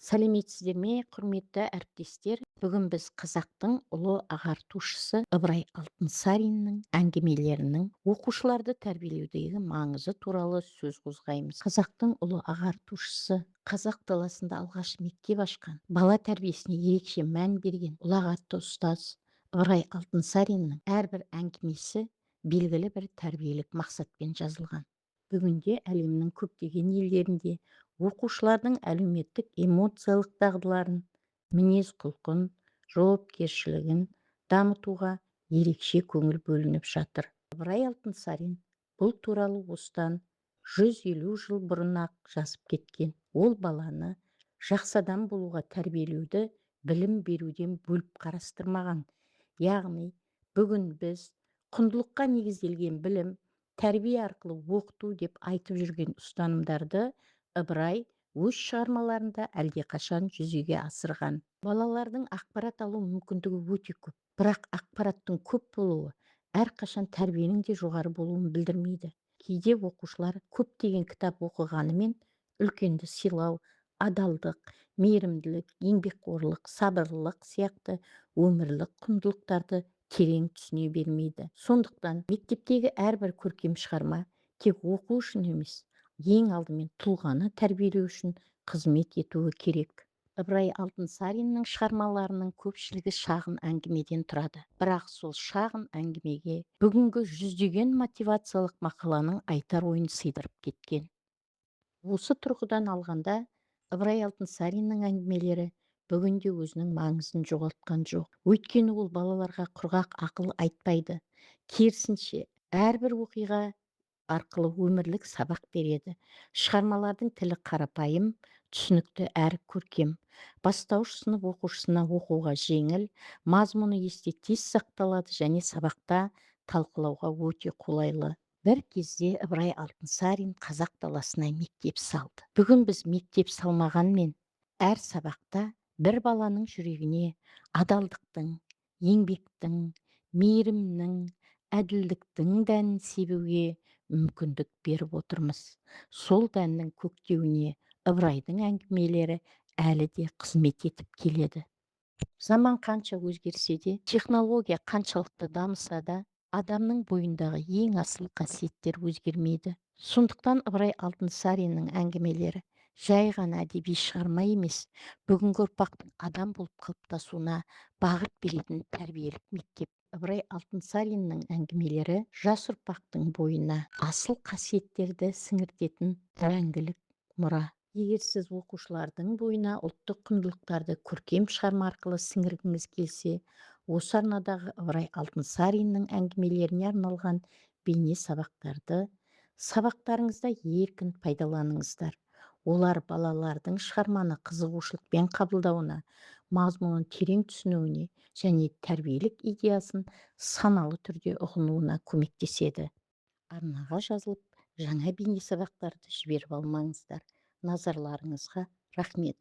Сәлеметсіздер ме, құрметті әріптестер? Бүгін біз қазақтың ұлы ағартушысы Ыбырай Алтынсариннің әңгімелерінің оқушыларды тәрбиелеудегі маңызы туралы сөз қозғаймыз. Қазақтың ұлы ағартушысы, қазақ даласында алғаш мектеп ашқан, бала тәрбиесіне ерекше мән берген ұлағатты ұстаз Ыбырай Алтынсариннің әрбір әңгімесі белгілі бір тәрбиелік мақсатпен жазылған. Бүгінде әлемнің көптеген елдерінде оқушылардың әлеуметтік эмоциялық дағдыларын, мінез-құлқын, жауапкершілігін дамытуға ерекше көңіл бөлініп жатыр. Ыбырай Алтынсарин бұл туралы осыдан 150 жыл бұрын-ақ жазып кеткен. Ол баланы жақсы адам болуға тәрбиелеуді білім беруден бөліп қарастырмаған. Яғни, бүгін біз құндылыққа негізделген білім, тәрбие арқылы оқыту деп айтып жүрген ұстанымдарды Ыбырай өз шығармаларында әлдеқашан жүзеге асырған. Балалардың ақпарат алу мүмкіндігі өте көп, бірақ ақпараттың көп болуы әрқашан тәрбиенің де жоғары болуын білдірмейді. Кейде оқушылар көптеген кітап оқығанымен үлкенді сыйлау, адалдық, мейірімділік, еңбекқорлық, сабырлылық сияқты өмірлік құндылықтарды терең түсіне бермейді. Сондықтан мектептегі әрбір көркем шығарма тек оқу үшін емес, ең алдымен тұлғаны тәрбиелеу үшін қызмет етуі керек. Ыбырай Алтынсариннің шығармаларының көпшілігі шағын әңгімеден тұрады. Бірақ сол шағын әңгімеге бүгінгі жүздеген мотивациялық мақаланың айтар ойын сыйдырып кеткен. Осы тұрғыдан алғанда, Ыбырай Алтынсариннің әңгімелері бүгінде өзінің маңызын жоғалтқан жоқ. Өйткені ол балаларға құрғақ ақыл айтпайды. Керісінше, әрбір оқиға арқылы өмірлік сабақ береді. Шығармалардың тілі қарапайым, түсінікті әрі көркем. Бастауыш сынып оқушысына оқуға жеңіл, мазмұны есте тез сақталады және сабақта талқылауға өте қолайлы. Бір кезде Ыбырай Алтынсарин қазақ даласына мектеп салды. Бүгін біз мектеп салмағанмен, әр сабақта бір баланың жүрегіне адалдықтың, еңбектің, мейірімнің, әділдіктің дәнін себуге мүмкіндік беріп отырмыз. Сол дәннің көктеуіне Ыбырайдың әңгімелері әлі де қызмет етіп келеді. Заман қанша өзгерсе де, технология қаншалықты дамыса да, адамның бойындағы ең асыл қасиеттер өзгермейді. Сондықтан Ыбырай Алтынсариннің әңгімелері жай ғана әдеби шығарма емес, бүгінгі ұрпақтың адам болып қалыптасуына бағыт беретін тәрбиелік мектеп. Ыбырай Алтынсариннің әңгімелері жас ұрпақтың бойына асыл қасиеттерді сіңіртетін мәңгілік мұра. Егер сіз оқушылардың бойына ұлттық құндылықтарды көркем шығарма арқылы сіңіргіңіз келсе, осы арнадағы Ыбырай Алтынсариннің әңгімелеріне арналған бейне сабақтарды сабақтарыңызда еркін пайдаланыңыздар. Олар балалардың шығарманы қызығушылықпен қабылдауына, мазмұнын терең түсінуіне және тәрбиелік идеясын саналы түрде ұғынуына көмектеседі. Арнаға жазылып, жаңа бейне сабақтарды жіберіп алмаңыздар. Назарларыңызға рахмет.